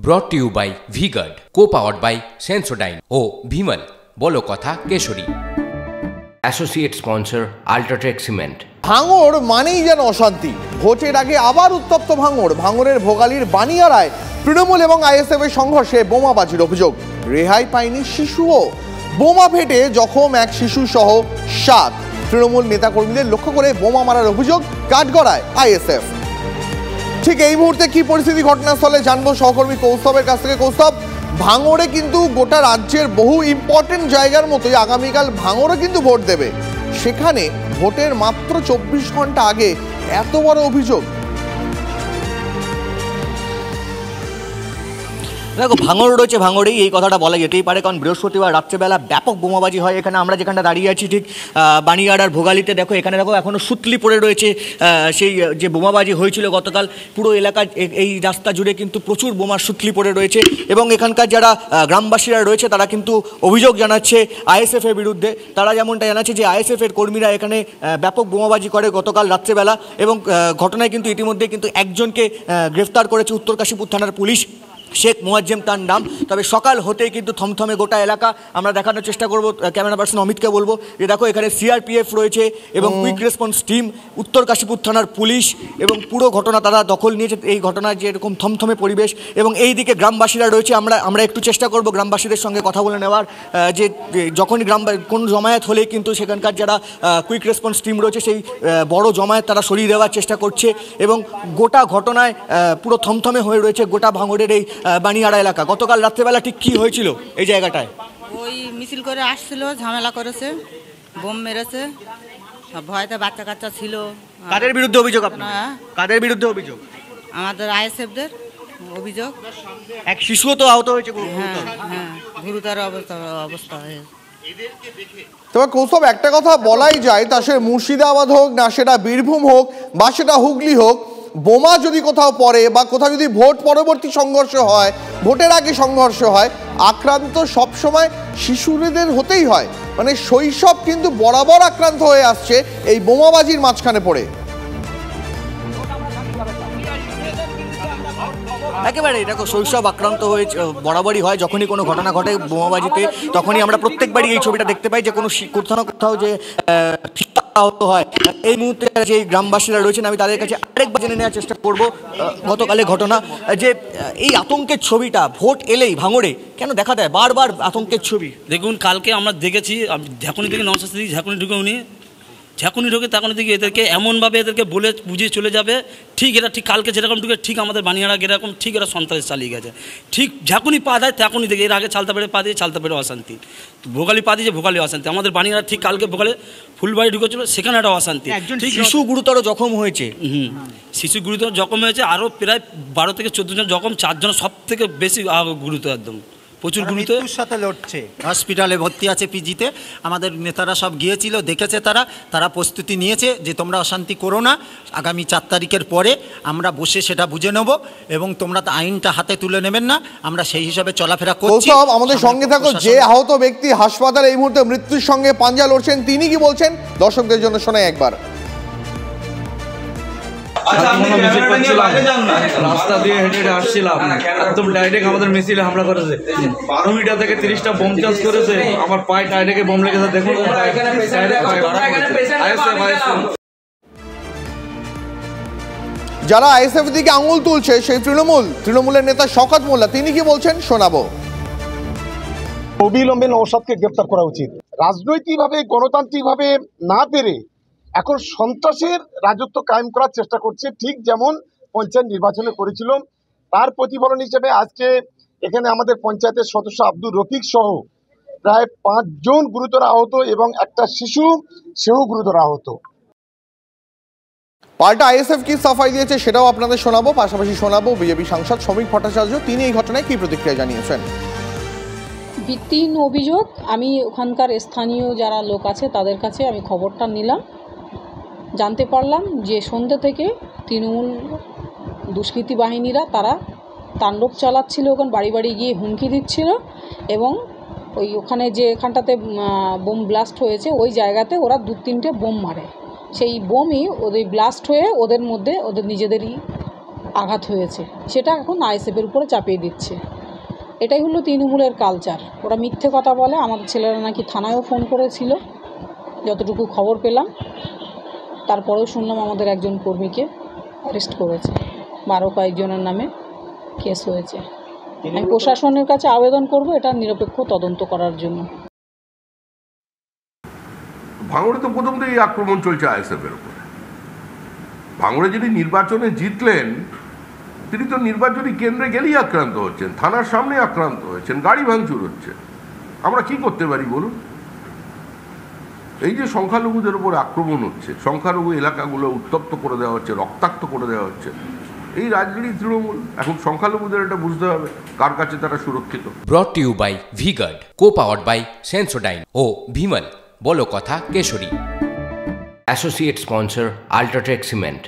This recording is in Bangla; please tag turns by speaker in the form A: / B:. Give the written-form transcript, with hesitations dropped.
A: ব্রট to you by V-Guard, co-powered by Sensodyne ও ভিমল বলো কথা Kesari. Associate sponsor UltraTech cement.
B: ভাঙড় মানেই যেন অশান্তি। ভোটের আগে আবার উত্তপ্ত ভাঙড়। ভাঙড়ের ভোগালীর বানিয়ারায় তৃণমূল এবং আইএসএফ এর সংঘর্ষে বোমাবাজির অভিযোগ। রেহাই পায়নি শিশুও। বোমা ফেটে জখম এক শিশু সহ 7। তৃণমূল নেতাকর্মীদের লক্ষ্য করে বোমা মারার অভিযোগ কাঠগড়ায় আইএসএফ। ঠিক এই মুহূর্তে কি পরিস্থিতি ঘটনাস্থলে জানবো সহকর্মী কৌস্তবের কাছ থেকে। কৌস্তব, ভাঙড়ে কিন্তু গোটা রাজ্যের বহু ইম্পর্টেন্ট জায়গার মতোই আগামীকাল ভাঙড়ে কিন্তু ভোট দেবে। সেখানে ভোটের মাত্র 24 ঘন্টা আগে এত বড় অভিযোগ।
C: দেখো, ভাঙড় রয়েছে, ভাঙড়েই এই কথাটা বলা যেতেই পারে, কারণ বৃহস্পতিবার রাত্রেবেলা ব্যাপক বোমাবাজি হয় এখানে। আমরা যেখানটা দাঁড়িয়ে আছি ঠিক বানিয়াড় আর ভোগালিতে, দেখো এখানে দেখো এখনও সুতলি পড়ে রয়েছে সেই যে বোমাবাজি হয়েছিল গতকাল। পুরো এলাকা এই রাস্তা জুড়ে কিন্তু প্রচুর বোমার সুতলি পড়ে রয়েছে এবং এখানকার যারা গ্রামবাসীরা রয়েছে তারা কিন্তু অভিযোগ জানাচ্ছে আইএসএফের বিরুদ্ধে। তারা যেমনটা জানাচ্ছে যে আইএসএফের কর্মীরা এখানে ব্যাপক বোমাবাজি করে গতকাল রাত্রেবেলা এবং ঘটনায় কিন্তু ইতিমধ্যে কিন্তু একজনকে গ্রেফতার করেছে উত্তর কাশীপুর থানার পুলিশ, শেখ মোয়াজ্জেম তার নাম। তবে সকাল হতেই কিন্তু থমথমে গোটা এলাকা। আমরা দেখানোর চেষ্টা করব, ক্যামেরা পার্সন অমিতকে বলবো যে দেখো এখানে সিআরপিএফ রয়েছে এবং কুইক রেসপন্স টিম, উত্তর কাশীপুর থানার পুলিশ এবং পুরো ঘটনা তারা দখল নিয়েছে। এই ঘটনার যে এরকম থমথমে পরিবেশ এবং এই দিকে গ্রামবাসীরা রয়েছে। আমরা একটু চেষ্টা করব গ্রামবাসীদের সঙ্গে কথা বলে নেওয়ার, যে যখনই কোন জমায়েত হলেই কিন্তু সেখানকার যারা কুইক রেসপন্স টিম রয়েছে সেই বড় জমায়েত তারা সরিয়ে দেওয়ার চেষ্টা করছে এবং গোটা ঘটনায় পুরো থমথমে হয়ে রয়েছে গোটা ভাঙড়ের এই বানিয়াড়া এলাকা। গতকাল রাত্রেবেলা ঠিক কি হয়েছিল এই জায়গাটায়?
D: ওই মিছিল করে আসছিল, ঝামেলা করেছে, বোম মেরেছে, ভয়তে বাচ্চা কাচ্চা ছিল।
C: কাদের বিরুদ্ধে অভিযোগ আপনার? কাদের বিরুদ্ধে অভিযোগ?
D: আমাদের আইএসএফদের অভিযোগ।
C: এক শিশুও তো আহত হয়েছে।
D: হ্যাঁ, গুরুতর অবস্থা হয়েছে।
B: তবে কৌস্তব, একটা কথা বলাই যায়, তা সে মুর্শিদাবাদ হোক না সেটা বীরভূম হোক বা সেটা হুগলি হোক, বোমা যদি কোথাও পড়ে বা কোথাও যদি ভোট পরবর্তী সংঘর্ষ হয়, ভোটের আগে সংঘর্ষ হয়, আক্রান্ত সবসময় শিশুদের হতেই হয়। মানে শৈশব কিন্তু বরাবর আক্রান্ত হয়ে আসছে এই বোমাবাজির মাঝখানে পড়ে।
C: একেবারে দেখো, শৈশব আক্রান্ত হয়ে বরাবরই হয়। যখনই কোনো ঘটনা ঘটে বোমাবাজিতে তখনই আমরা প্রত্যেকবারই এই ছবিটা দেখতে পাই যে কোনো কোথাও না কোথাও যে আহত হয়। এই মুহূর্তে যে গ্রামবাসীরা রয়েছেন আমি তাদের কাছে আরেকবার জেনে নেওয়ার চেষ্টা করব গতকালের ঘটনা, যে এই আতঙ্কের ছবিটা ভোট এলেই ভাঙড়ে কেন দেখা দেয় বারবার আতঙ্কের ছবি?
E: দেখুন, কালকে আমরা দেখেছি ঝাঁকুনি থেকে নওশাদ সিদ্দিকী ঝাঁকুনি ঢুকে উনি ঝাঁকুনি ঢুকে তখন দিকে এদেরকে এমনভাবে এদেরকে বলে বুঝিয়ে চলে যাবে, ঠিক এরা ঠিক কালকে যেরকম ঢুকে ঠিক আমাদের বানিয়াড়া যেরকম ঠিক এরা সন্ত্রাস চালিয়ে গেছে। ঠিক ঝাঁকুনি পা দেয় তখনই দেখে, এর আগে চালতা পেড়ে পা দিয়ে চালতা পেড়ে অশান্তি, ভোগালি পা দিয়ে ভোগালি অশান্তি। আমাদের বানিয়াড়া ঠিক কালকে ভোগালে ফুলবাড়ি ঢুকেছিল, সেখানে একটা অশান্তি।
C: ঠিক শিশু গুরুতর জখম হয়েছে।
E: শিশু গুরুতর জখম হয়েছে, আরও প্রায় 12 থেকে 14 জন জখম, 4 জন সব থেকে বেশি গুরুতর, একদম প্রচুর গুরুতর
F: সাথে লড়ছে। হসপিটালে ভর্তি আছে পিজিতে। আমাদের নেতারা সব গিয়েছিল, দেখেছে, তারা প্রস্তুতি নিয়েছে যে তোমরা অশান্তি করো না, আগামী 4 তারিখের পরে আমরা বসে সেটা বুঝে নেব এবং তোমরা আইনটা হাতে তুলে নেবেন না, আমরা সেই হিসাবে চলাফেরা করছি।
B: আমাদের সঙ্গে থাকো, যে আহত ব্যক্তি হাসপাতালে এই মুহূর্তে মৃত্যুর সঙ্গে পাঞ্জা লড়ছেন তিনি কি বলছেন দর্শকদের জন্য শোনাই একবার।
G: রাস্তা দিয়ে হেঁটে হেঁটে আসছিলাম, একদম ডাইরেক্ট আমাদের মিছিলে হামলা করেছে। 12 মিটার থেকে 30টা বোম চার্জ করেছে, আমার পায়ে ডাইরেক্টে বোম লেগেছে। দেখুন
B: যারা আইএসএফ দিকে আঙুল তুলছে সেই তৃণমূলের নেতা শওকত মোল্লা তিনি কি বলছেন শোনাবো।
H: অবিলম্বে নওশাদকে গ্রেপ্তার করা উচিত। রাজনৈতিকভাবে গণতান্ত্রিকভাবে না পেরে এখন সন্ত্রাসের রাজত্ব কায়েম করার চেষ্টা করছে, ঠিক যেমন পঞ্চায়েত নির্বাচনে করেছিল। তার প্রতিফলন হিসেবে আজকে এখানে আমাদের পঞ্চায়েতের সদস্য আব্দুর রফিক সহ প্রায় 5 জন গুরুতর আহত এবং একটা শিশু সেও গুরুতর আহত।
B: পাল্টা আইএসএফ কি সাফাই দিয়েছে সেটাও আপনাদের শোনাবো। পাশাপাশি শোনাবো বিজেপি সাংসদ শ্রমিক ভট্টাচার্য, তিনি এই ঘটনায় কি প্রতিক্রিয়া জানিয়েছেন।
I: ভিত্তিহীন অভিযোগ। আমি ওখানকার স্থানীয় যারা লোক আছে তাদের কাছে আমি খবরটা নিলাম, জানতে পারলাম যে সন্ধ্যা থেকে তৃণমূল দুষ্কৃতী বাহিনীরা তারা তাণ্ডব চালাচ্ছিল, ওখানে বাড়ি বাড়ি গিয়ে হুমকি দিচ্ছিল এবং ওখানে যে এখানটাতে বোম ব্লাস্ট হয়েছে ওই জায়গাতে ওরা 2-3টে বোম মারে। সেই বোমই ওদের ব্লাস্ট হয়ে ওদের মধ্যে ওদের নিজেদেরই আঘাত হয়েছে, সেটা এখন আইএসএফের উপরে চাপিয়ে দিচ্ছে। এটাই হলো তৃণমূলের কালচার। ওরা মিথ্যে কথা বলে। আমাদের ছেলেরা নাকি থানায়ও ফোন করেছিল, যতটুকু খবর পেলাম। তারপরেও শুনলাম আমাদের একজন কর্মীকে অ্যারেস্ট করেছে, 12 কয়েকজনের নামে কেস হয়েছে। আমি প্রশাসনের কাছে আবেদন করব এটা নিরপেক্ষ তদন্ত করার জন্য।
J: ভাঙড়ে তো প্রথম থেকেই আক্রমণ চলছে আইএসএফের উপরে। ভাঙড়ে যিনি নির্বাচনে জিতলেন তিনি তো নির্বাচনী কেন্দ্রে গেলেই আক্রান্ত হচ্ছেন, থানার সামনে আক্রান্ত হচ্ছেন, গাড়ি ভাঙচুর হচ্ছে। আমরা কি করতে পারি বলুন? এই যে সংখ্যালঘুদের উপর আক্রমণ হচ্ছে, সংখ্যালঘু এলাকাগুলো উত্তপ্ত করে দেওয়া হচ্ছে, রক্তাক্ত করে দেওয়া হচ্ছে, এই রাজনীতি তৃণমূল। এখন সংখ্যালঘুদের এটা বুঝতে হবে কার কাছে তারা সুরক্ষিত।
A: Brought to you by V-Guard, co powered by Sensodyne ও ভিমল, বলো কথা Kesari. Associate sponsor UltraTech cement.